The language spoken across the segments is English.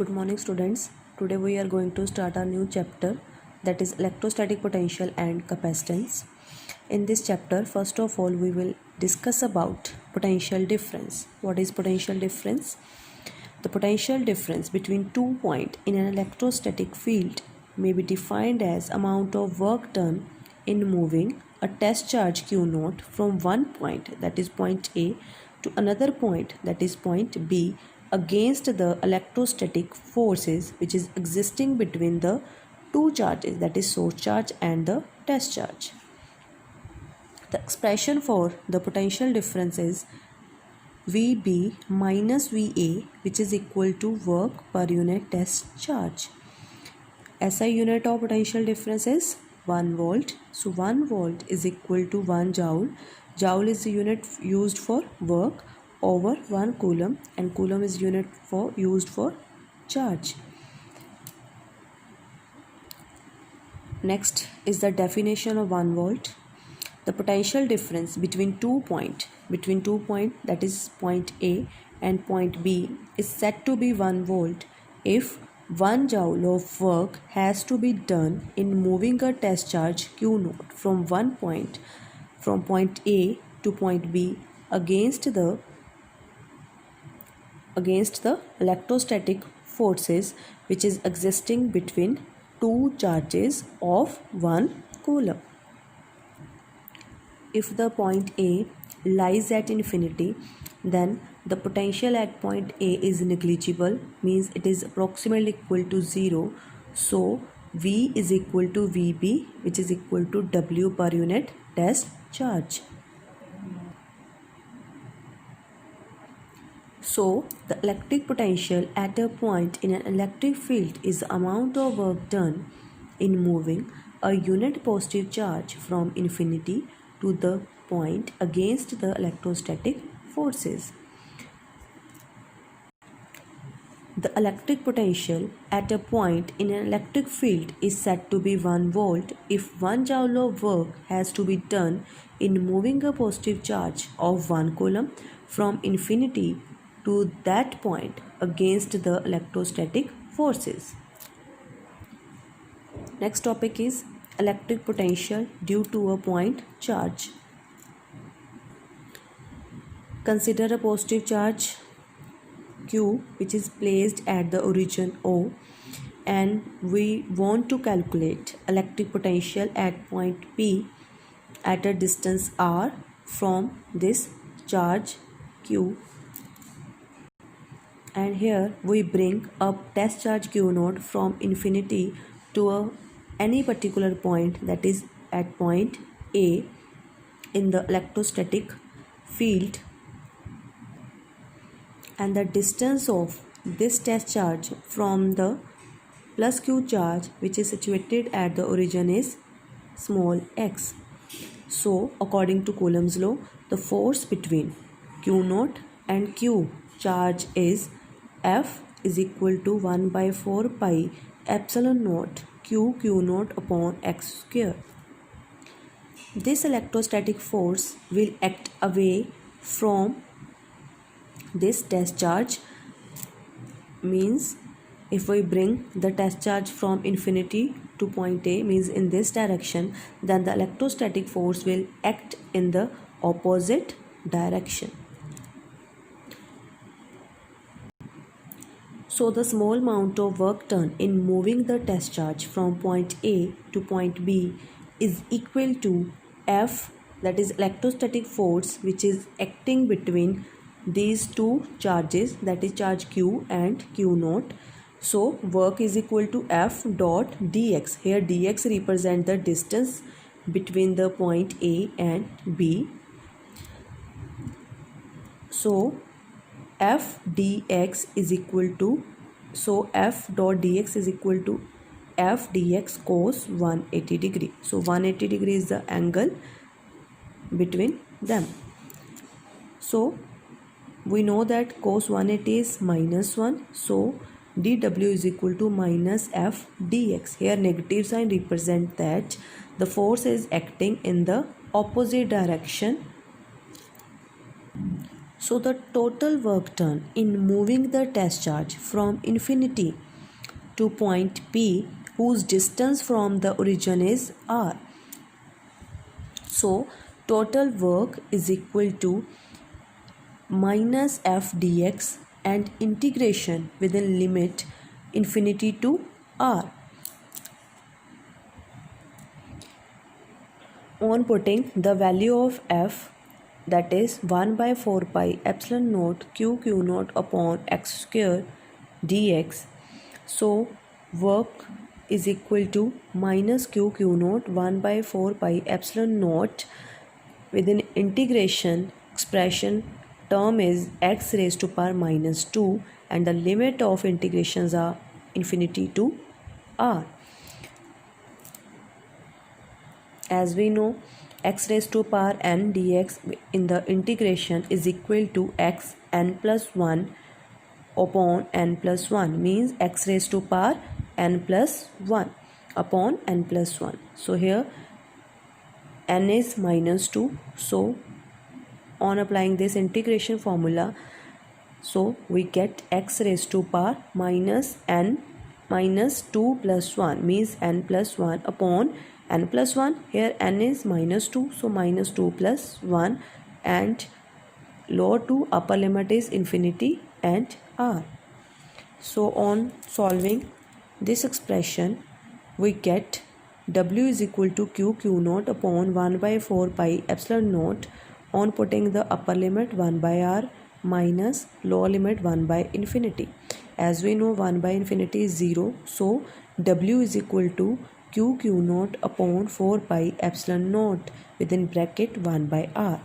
Good morning students. Today we are going to start our new chapter, that is electrostatic potential and capacitance. In this chapter, first of all we will discuss about potential difference. What is potential difference? The potential difference between 2 points in an electrostatic field may be defined as amount of work done in moving a test charge Q naught from one point, that is point A, to another point, that is point B, against the electrostatic forces which is existing between the two charges, that is source charge and the test charge. The expression for the potential difference is VB minus VA, which is equal to work per unit test charge. SI unit of potential difference is 1 volt. So 1 volt is equal to 1 joule. Joule is the unit used for work over 1 coulomb, and coulomb is unit used for charge. Next is the definition of 1 volt. The potential difference between 2 points, that is point A and point B, is said to be 1 volt if 1 joule of work has to be done in moving a test charge Q naught from point A to point B against the electrostatic forces which is existing between two charges of 1 coulomb. If the point A lies at infinity, then the potential at point A is negligible, means it is approximately equal to 0. So V is equal to VB, which is equal to W per unit test charge. So the electric potential at a point in an electric field is the amount of work done in moving a unit positive charge from infinity to the point against the electrostatic forces. The electric potential at a point in an electric field is said to be 1 volt if 1 joule of work has to be done in moving a positive charge of 1 coulomb from infinity to that point against the electrostatic forces. Next topic is electric potential due to a point charge. Consider a positive charge Q which is placed at the origin O, and we want to calculate electric potential at point P at a distance r from this charge Q. And here we bring up test charge Q naught from infinity to any particular point, that is at point A in the electrostatic field, and the distance of this test charge from the plus Q charge which is situated at the origin is small x. So according to Coulomb's law, the force between Q naught and Q charge is F is equal to 1 by 4 pi epsilon naught Q naught upon x square. This electrostatic force will act away from this test charge, means if we bring the test charge from infinity to point A, means in this direction, then the electrostatic force will act in the opposite direction. So the small amount of work done in moving the test charge from point A to point B is equal to F, that is electrostatic force which is acting between these two charges, that is charge Q and Q naught. So work is equal to F dot dx. Here dx represent the distance between the point A and B. So F dx is equal to, so F dot dx is equal to F dx cos 180 degree. So 180 degree is the angle between them. So we know that cos 180 is minus 1. So dw is equal to minus F dx. Here negative sign represent that the force is acting in the opposite direction So the total work done in moving the test charge from infinity to point P, whose distance from the origin is r. So total work is equal to minus f dx and integration within limit infinity to r. On putting the value of f, that is 1 by 4 pi epsilon naught q naught upon x square dx, so work is equal to minus q naught 1 by 4 pi epsilon naught within integration expression term is x raised to power minus 2 and the limit of integrations are infinity to r. As we know, x raised to power n dx in the integration is equal to x n plus 1 upon n plus 1, means x raised to power n plus 1 upon n plus 1. So here n is minus 2. So on applying this integration formula, so we get x raised to power minus n minus 2 plus 1, means n plus 1 upon n plus 1. Here n is minus 2, so minus 2 plus 1, and lower to upper limit is infinity and r. So on solving this expression, we get w is equal to q naught upon 1 by 4 pi epsilon naught on putting the upper limit 1 by r minus lower limit 1 by infinity. As we know, 1 by infinity is 0, so w is equal to q naught upon 4 pi epsilon naught within bracket 1 by r.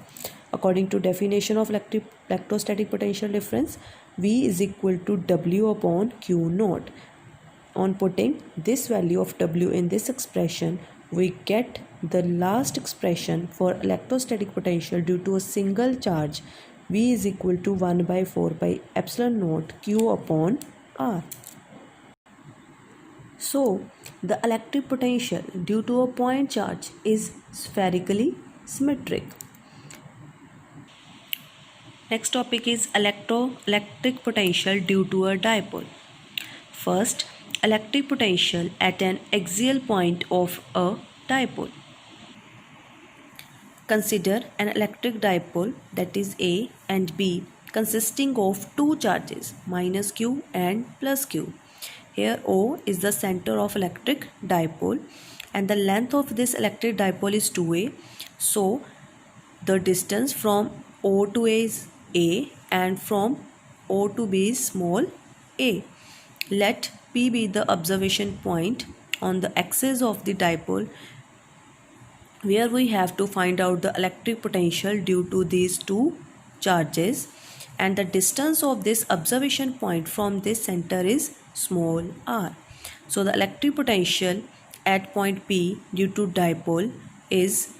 According to definition of electrostatic potential difference, V is equal to W upon Q naught. On putting this value of W in this expression, we get the last expression for electrostatic potential due to a single charge. V is equal to 1 by 4 pi epsilon naught Q upon R. So, the electric potential due to a point charge is spherically symmetric. Next topic is electric potential due to a dipole. First, electric potential at an axial point of a dipole. Consider an electric dipole, that is A and B, consisting of two charges minus Q and plus Q. Here O is the center of electric dipole and the length of this electric dipole is 2a. So the distance from O to A is A and from O to B is small a. Let P be the observation point on the axis of the dipole where we have to find out the electric potential due to these two charges, and the distance of this observation point from this center is small r. So the electric potential at point P due to dipole is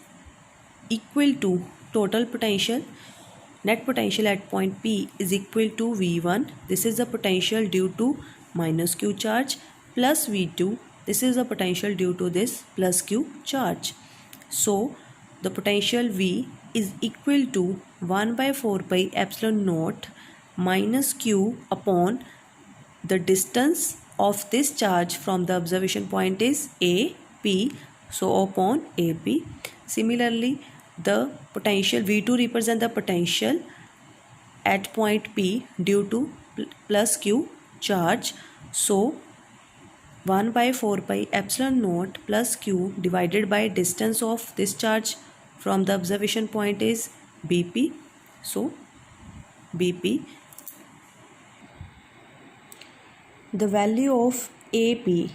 equal to total potential. Net potential at point P is equal to V1. This is the potential due to minus Q charge, plus V2. This is the potential due to this plus Q charge. So the potential V is equal to 1 by 4 pi epsilon naught minus Q upon the distance of this charge from the observation point is AP, so upon AP. Similarly, the potential V2 represents the potential at point P due to plus Q charge. So 1 by 4 pi epsilon naught plus Q divided by distance of this charge from the observation point is BP. So BP. The value of AP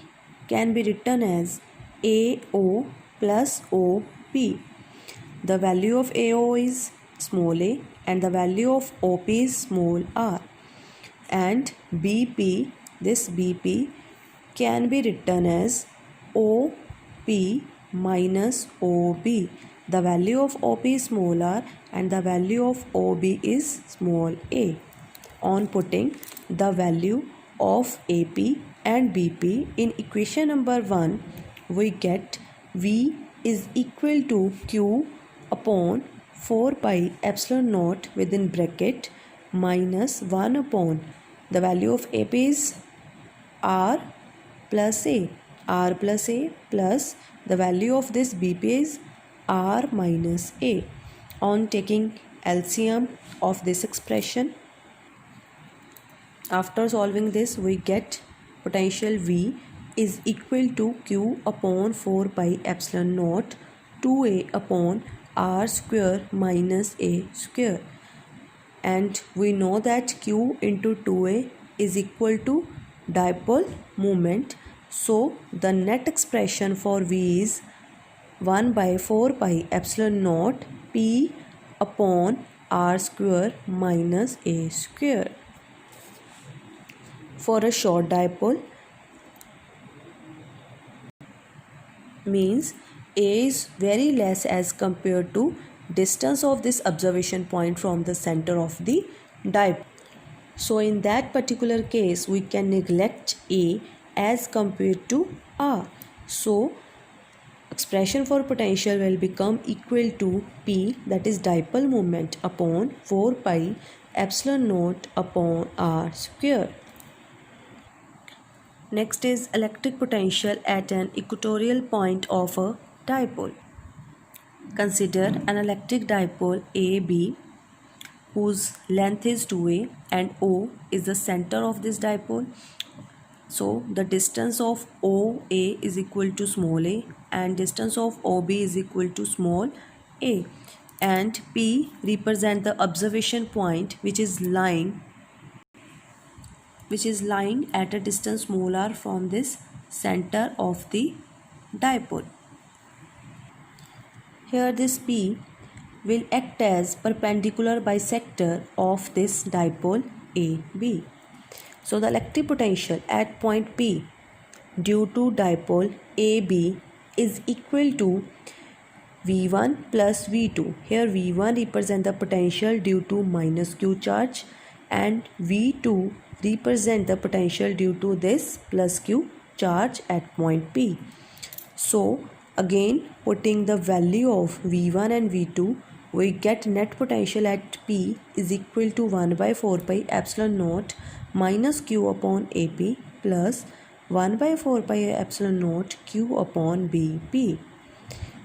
can be written as AO plus OP. The value of AO is small a and the value of OP is small r. And BP, this BP can be written as OP minus OB. The value of OP is small r and the value of OB is small a. On putting the value of AP and BP in equation number 1, we get V is equal to Q upon 4 pi epsilon naught within bracket minus 1 upon the value of AP is R plus A. R plus A plus the value of this BP is R minus A. On taking LCM of this expression, after solving this, we get potential V is equal to Q upon 4 pi epsilon naught 2A upon R square minus A square. And we know that Q into 2A is equal to dipole moment. So the net expression for V is 1 by 4 pi epsilon naught P upon R square minus A square. For a short dipole, means A is very less as compared to distance of this observation point from the center of the dipole. So in that particular case, we can neglect A as compared to R. So expression for potential will become equal to P, that is dipole moment, upon 4 pi epsilon naught upon R square. Next is electric potential at an equatorial point of a dipole. Consider an electric dipole AB whose length is 2A and O is the center of this dipole. So the distance of OA is equal to small a and distance of OB is equal to small a, and P represent the observation point which is lying at a distance small r from this center of the dipole. Here this P will act as perpendicular bisector of this dipole AB. So the electric potential at point P due to dipole AB is equal to V1 plus V2. Here V1 represent the potential due to minus Q charge and V2 represent the potential due to this plus Q charge at point P. So again putting the value of V1 and V2, we get net potential at P is equal to 1 by 4 pi epsilon naught minus Q upon AP plus 1 by 4 pi epsilon naught Q upon BP.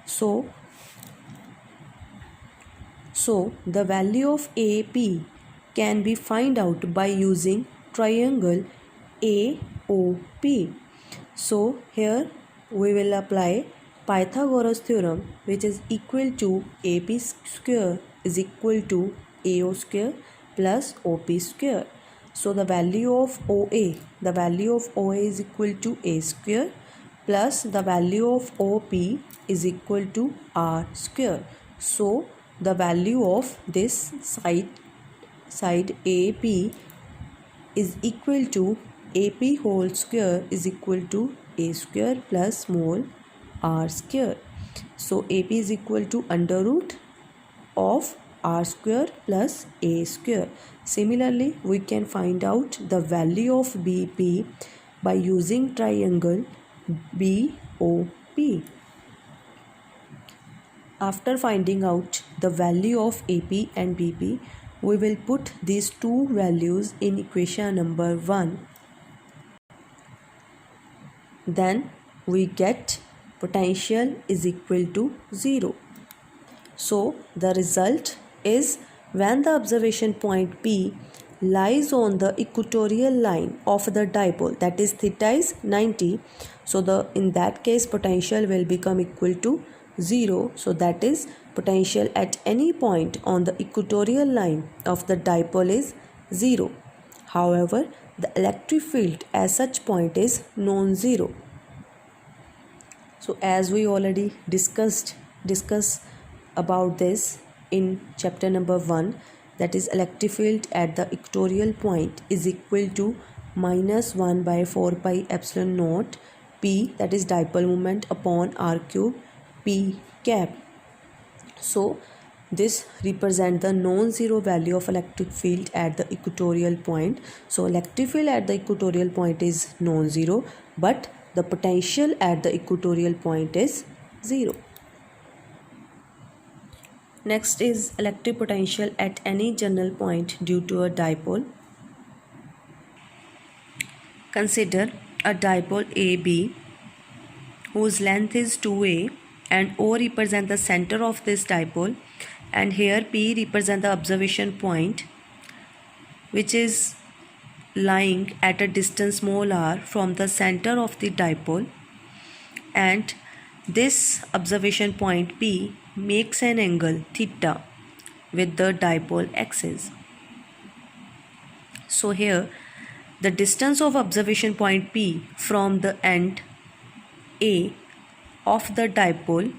So the value of AP can be find out by using triangle AOP. So here we will apply Pythagoras theorem, which is equal to AP square is equal to AO square plus OP square. So the value of OA is equal to A square plus the value of OP is equal to R square. So the value of this side AP is equal to AP whole square is equal to A square plus small R square. So AP is equal to under root of R square plus A square. Similarly, we can find out the value of BP by using triangle BOP. After finding out the value of AP and BP, we will put these two values in equation number 1. Then we get potential is equal to 0. So the result is when the observation point P lies on the equatorial line of the dipole, that is theta is 90, so in that case potential will become equal to 0. So that is potential at any point on the equatorial line of the dipole is 0. However, the electric field at such point is non-zero. So as we already discuss about this in chapter number 1, that is electric field at the equatorial point is equal to minus 1 by 4 pi epsilon naught P, that is dipole moment, upon R cube P cap. So this represents the non-zero value of electric field at the equatorial point. So electric field at the equatorial point is non-zero, but the potential at the equatorial point is 0. Next is electric potential at any general point due to a dipole. Consider a dipole AB whose length is 2a and O represent the center of this dipole, and here P represent the observation point which is lying at a distance small r from the center of the dipole, and this observation point P makes an angle theta with the dipole axis. So here the distance of observation point P from the end A of the dipole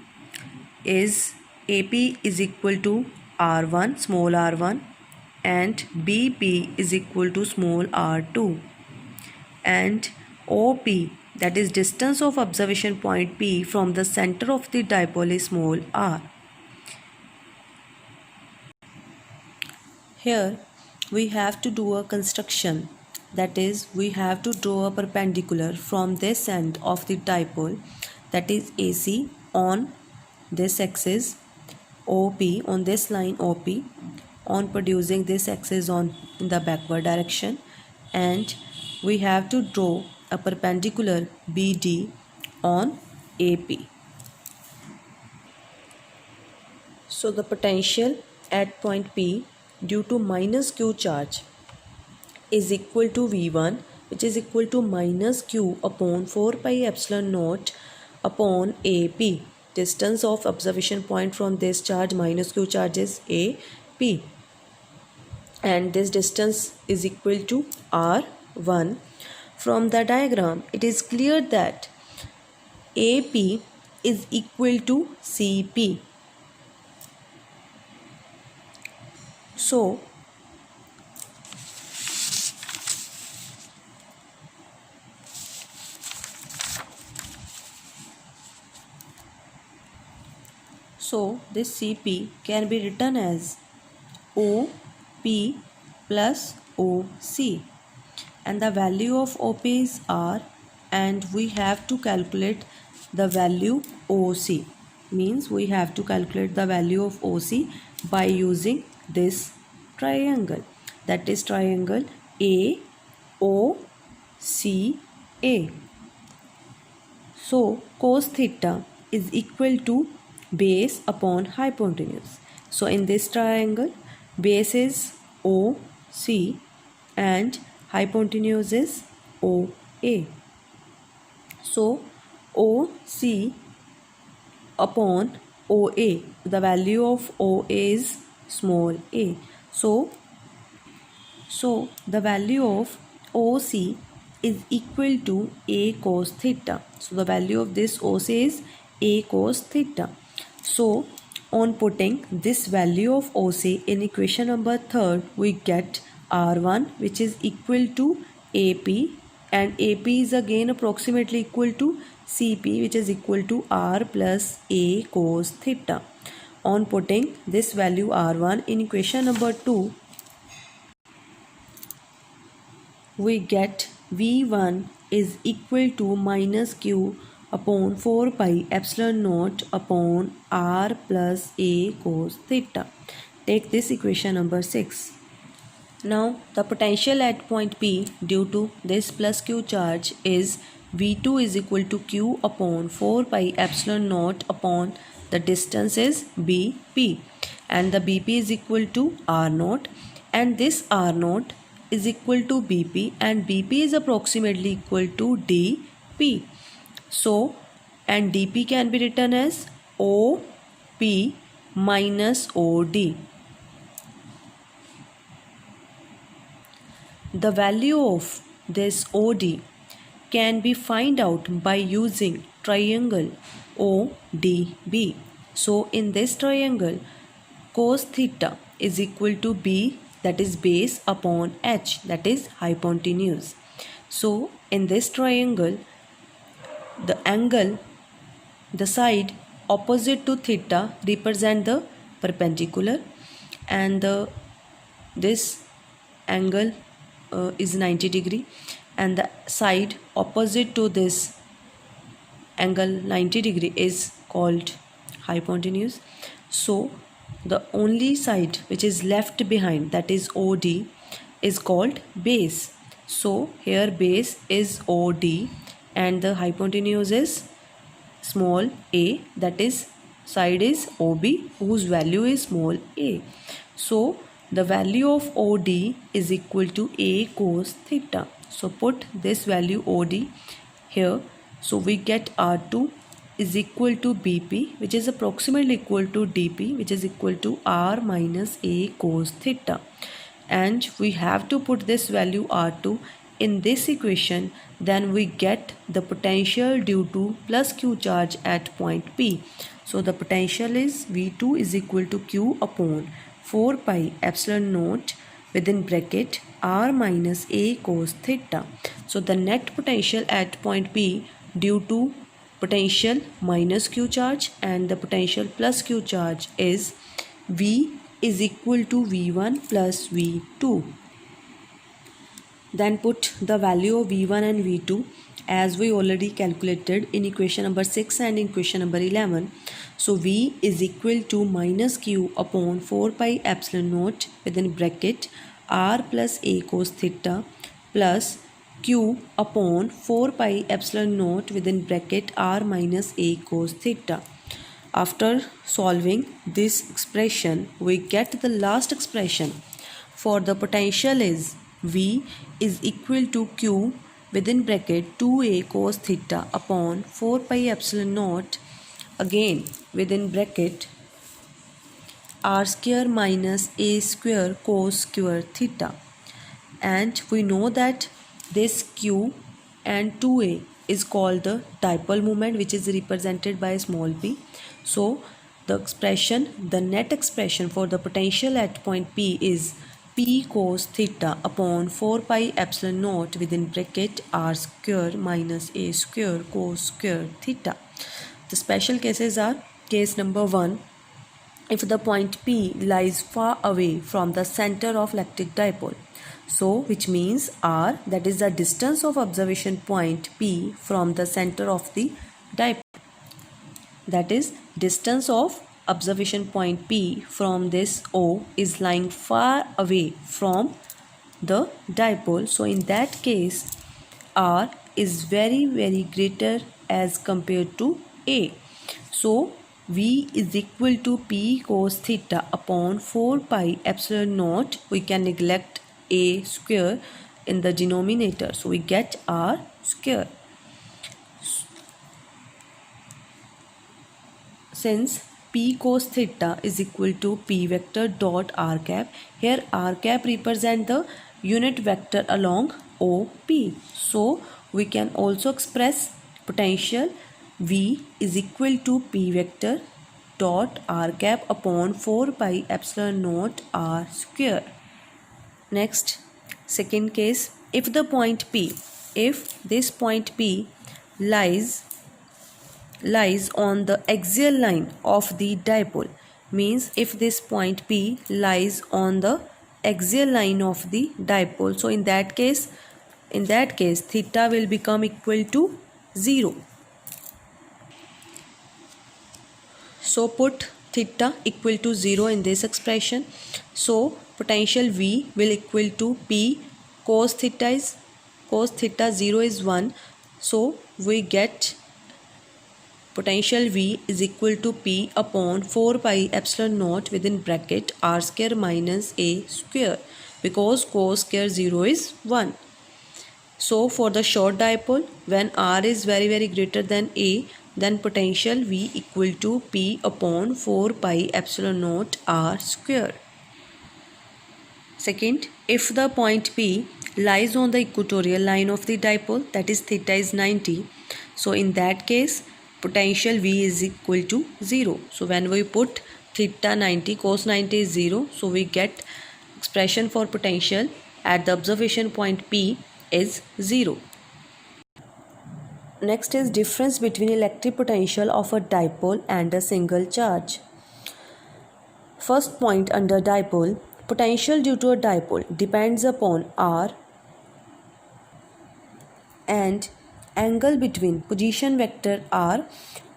is AP is equal to R1 small r1 and BP is equal to small r2, and OP, that is distance of observation point P from the center of the dipole, is small r. Here we have to do a construction, that is we have to draw a perpendicular from this end of the dipole, that is AC, on this axis, OP on this line OP, on producing this axis on in the backward direction, and we have to draw a perpendicular BD on AP. So the potential at point P due to minus Q charge is equal to V1, which is equal to minus Q upon 4 pi epsilon naught upon AP. Distance of observation point from this charge minus Q charge is AP, and this distance is equal to R1. From the diagram it is clear that AP is equal to CP. So this CP can be written as OP plus OC, and the value of OP is R, and we have to calculate the value OC, means we have to calculate the value of OC by using this triangle, that is triangle AOCA. So cos theta is equal to base upon hypotenuse. So in this triangle base is OC and hypotenuse is OA. So OC upon OA, the value of OA is small a. So the value of OC is equal to A cos theta. So the value of this OC is A cos theta. So on putting this value of OC in equation number 3rd, we get R1, which is equal to AP, and AP is again approximately equal to CP, which is equal to R plus A cos theta. On putting this value R1 in equation number 2, we get V1 is equal to minus Q upon 4 pi epsilon naught upon R plus A cos theta. Take this equation number 6. Now the potential at point P due to this plus Q charge is V2 is equal to Q upon 4 pi epsilon naught upon the distance is BP, and the BP is equal to R naught, and this R naught is equal to BP, and BP is approximately equal to DP. So, and DP can be written as OP minus OD. The value of this OD can be find out by using triangle ODB. So, in this triangle, cos theta is equal to B, that is base, upon H, that is hypotenuse. So, in this triangle, the angle, the side opposite to theta represent the perpendicular, and this angle is 90 degree, and the side opposite to this angle 90 degree is called hypotenuse. So the only side which is left behind, that is OD, is called base. So here base is OD and the hypotenuse is small a, that is side is OB whose value is small a. So the value of OD is equal to A cos theta. So put this value OD here. So we get R2 is equal to BP, which is approximately equal to DP, which is equal to R minus A cos theta. And we have to put this value R2 in this equation, then we get the potential due to plus Q charge at point P. So the potential is V2 is equal to Q upon 4 pi epsilon naught within bracket R minus A cos theta. So the net potential at point P due to potential minus Q charge and the potential plus Q charge is V is equal to V1 plus V2. Then put the value of V1 and V2 as we already calculated in equation number 6 and in equation number 11. So V is equal to minus Q upon 4 pi epsilon naught within bracket R plus A cos theta plus Q upon 4 pi epsilon naught within bracket R minus A cos theta. After solving this expression, we get the last expression for the potential is V is equal to Q within bracket 2A cos theta upon 4 pi epsilon naught, again within bracket R square minus A square cos square theta. And we know that this Q and 2A is called the dipole moment, which is represented by small p. So the expression, the net expression for the potential at point P is P cos theta upon 4 pi epsilon naught within bracket R square minus A square cos square theta. The special cases are case number 1. If the point P lies far away from the center of electric dipole. So which means R, that is the distance of observation point P from the center of the dipole. That is distance of observation point P from this O is lying far away from the dipole. So in that case R is very greater as compared to A. So V is equal to P cos theta upon 4 pi epsilon naught. We can neglect A square in the denominator. So we get R square. Since P cos theta is equal to P vector dot R cap, here R cap represent the unit vector along OP. So we can also express potential V is equal to P vector dot R cap upon 4 pi epsilon naught R square. Next, second case, if the point P, if this point P lies on the axial line of the dipole, means if this point P lies on the axial line of the dipole, so in that case theta will become equal to 0. So put theta equal to 0 in this expression. So potential V will equal to P cos theta 0 is 1. So we get potential V is equal to P upon 4 pi epsilon naught within bracket R square minus A square, because cos square 0 is 1. So for the short dipole, when R is very greater than A, then potential V equal to P upon 4 pi epsilon naught R square. Second, if the point P lies on the equatorial line of the dipole, that is theta is 90, so in that case potential V is equal to 0. So when we put theta 90, cos 90 is 0, so we get expression for potential at the observation point P is 0. Next is difference between electric potential of a dipole and a single charge. First point under dipole, potential due to a dipole depends upon R and angle between position vector R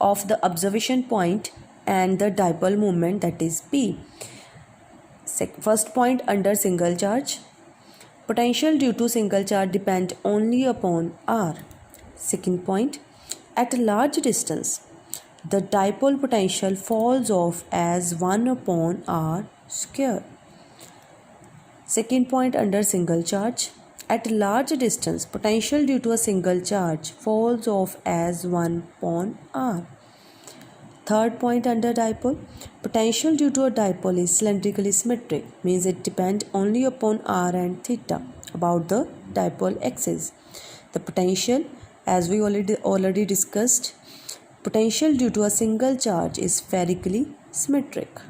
of the observation point and the dipole moment, that is P. First point, under single charge, potential due to single charge depend only upon R. Second point, at a large distance, the dipole potential falls off as 1 upon R square. Second point, under single charge, at a large distance, potential due to a single charge falls off as 1 upon R. Third point, under dipole, potential due to a dipole is cylindrically symmetric, means it depends only upon R and theta about the dipole axis. The potential, as we already discussed, potential due to a single charge is spherically symmetric.